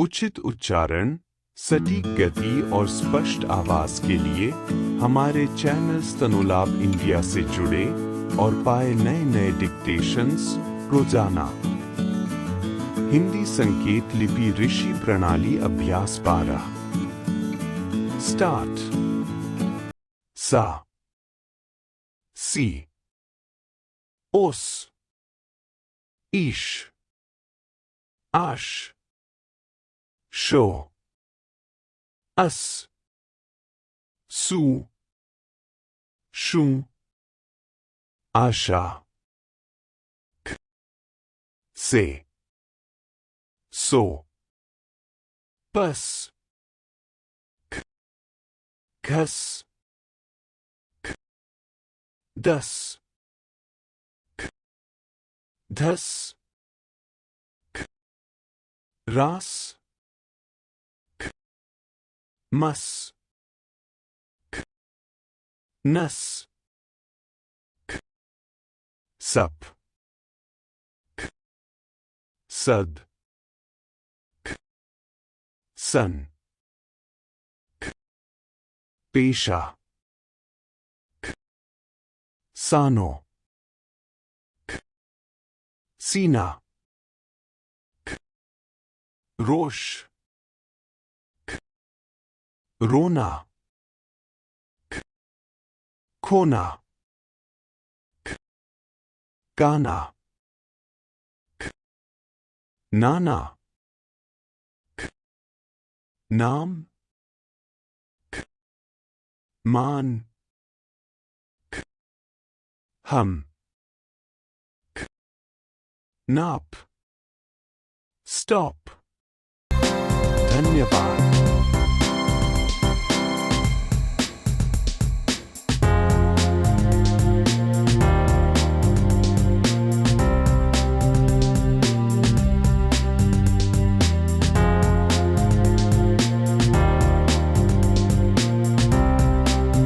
उचित उच्चारण, सटीक गति और स्पष्ट आवाज के लिए हमारे चैनल स्तनोलाभ इंडिया से जुड़े और पाए नए नए डिक्टेशंस रोजाना। हिंदी संकेत लिपि ऋषि प्रणाली अभ्यास 12 स्टार्ट। सा, सी, ओस, ईश, आश, शो, अस, सु, शु, आशा, ख, से, सो, पस, ख, घस, ख, दस, ख, धस, ख, रास, ख, मस, ख, नस, ख, सप, ख, सद, ख, सन, ख, पेशा, ख, सानो, ख, सीना, ख, रोश, ख, रोना, ख, खोना, ख, काना, ख, नाना, ख, नाम, ख, मान, ख, हम, ख, नाप, स्टॉप। धन्यवाद।